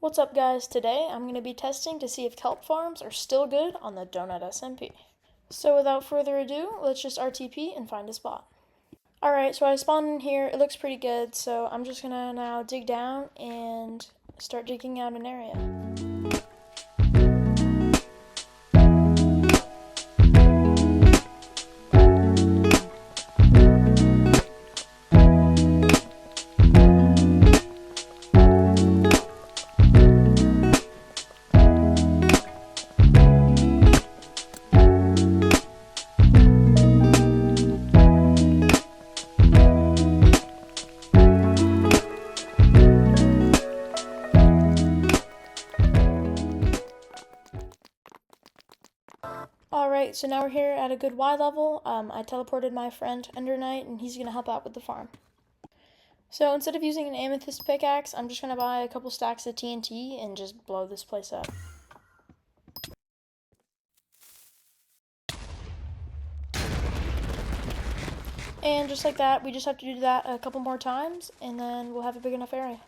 What's up guys, today I'm going to be testing to see if kelp farms are still good on the DonutSMP. So without further ado, let's just RTP and find a spot. Alright, so I spawned in here, it looks pretty good, so I'm just going to now dig down and start digging out an area. Alright, so now we're here at a good Y level. I teleported my friend Ender Knight and he's going to help out with the farm. So instead of using an amethyst pickaxe, I'm just going to buy a couple stacks of TNT and just blow this place up. And just like that, we just have to do that a couple more times and then we'll have a big enough area.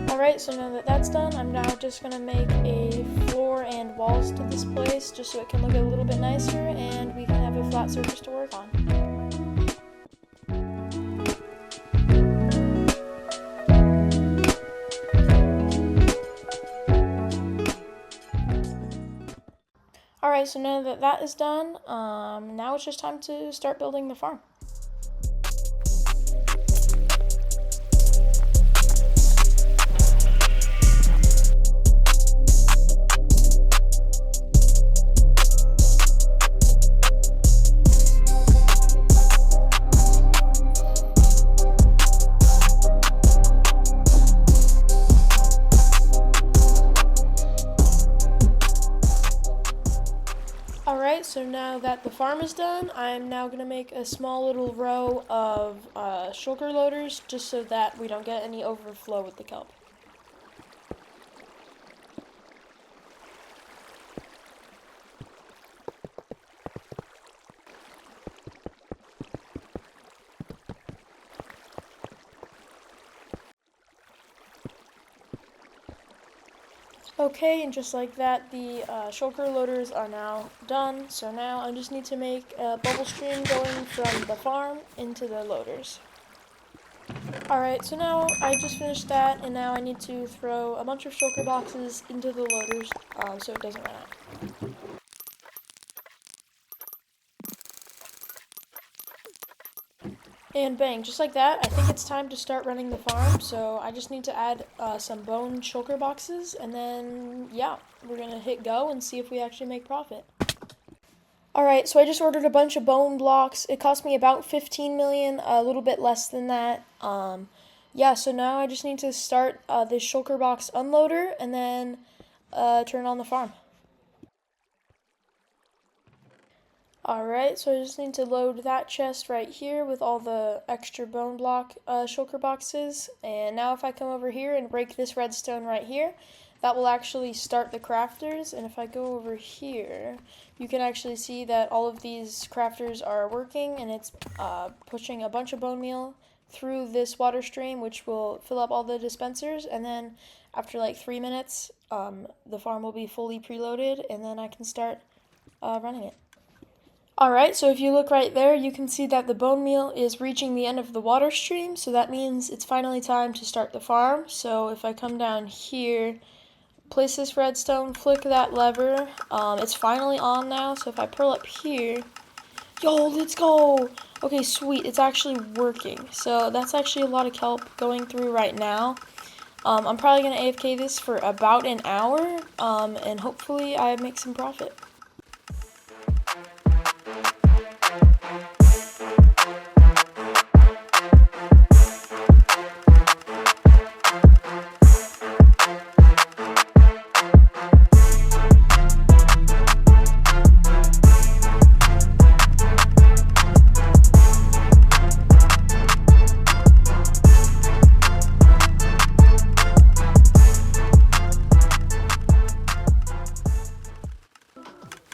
Alright, so now that that's done, I'm now just going to make a floor and walls to this place just so it can look a little bit nicer and we can have a flat surface to work on. Alright, so now that that is done, now it's just time to start building the farm. Alright, so now that the farm is done, I'm now going to make a small little row of shulker loaders just so that we don't get any overflow with the kelp. Okay, and just like that, the shulker loaders are now done. So now I just need to make a bubble stream going from the farm into the loaders. Alright, so now I just finished that, and now I need to throw a bunch of shulker boxes into the loaders so it doesn't run out. And bang, just like that, I think it's time to start running the farm, so I just need to add some bone shulker boxes, and then, yeah, we're going to hit go and see if we actually make profit. Alright, so I just ordered a bunch of bone blocks. It cost me about 15 million, a little bit less than that. Yeah, so now I just need to start this shulker box unloader, and then turn on the farm. Alright, so I just need to load that chest right here with all the extra bone block shulker boxes. And now if I come over here and break this redstone right here, that will actually start the crafters. And if I go over here, you can actually see that all of these crafters are working, and it's pushing a bunch of bone meal through this water stream, which will fill up all the dispensers. And then after like 3 minutes, the farm will be fully preloaded, and then I can start running it. Alright, so if you look right there, you can see that the bone meal is reaching the end of the water stream, so that means it's finally time to start the farm. So if I come down here, place this redstone, flick that lever, it's finally on now, so if I pull up here, yo, let's go! Okay, sweet, it's actually working. So that's actually a lot of kelp going through right now. I'm probably going to AFK this for about an hour, and hopefully I make some profit.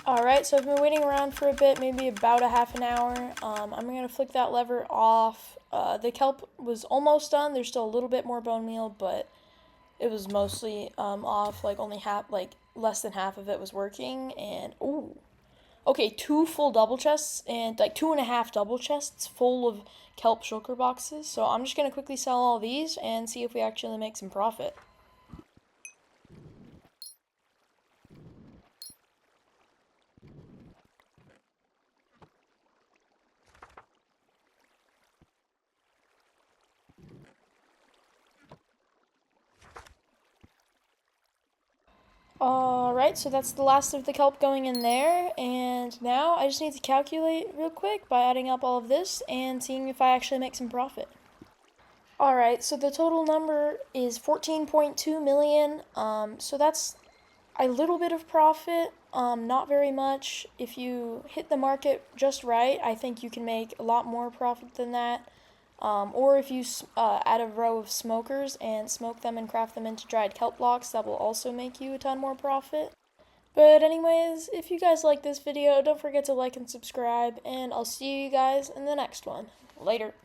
Alright, so I've been waiting around for a bit, maybe about a half an hour. I'm going to flick that lever off. The kelp was almost done. There's still a little bit more bone meal, but it was mostly off. Like only half, like less than half of it was working. And ooh, okay, 2 full double chests and like 2.5 double chests full of kelp shulker boxes. So I'm just going to quickly sell all these and see if we actually make some profit. Alright, so that's the last of the kelp going in there, and now I just need to calculate real quick by adding up all of this and seeing if I actually make some profit. Alright, so the total number is 14.2 million, so that's a little bit of profit, not very much. If you hit the market just right, I think you can make a lot more profit than that. Or if you add a row of smokers and smoke them and craft them into dried kelp blocks, that will also make you a ton more profit. But anyways, if you guys like this video, don't forget to like and subscribe, and I'll see you guys in the next one. Later.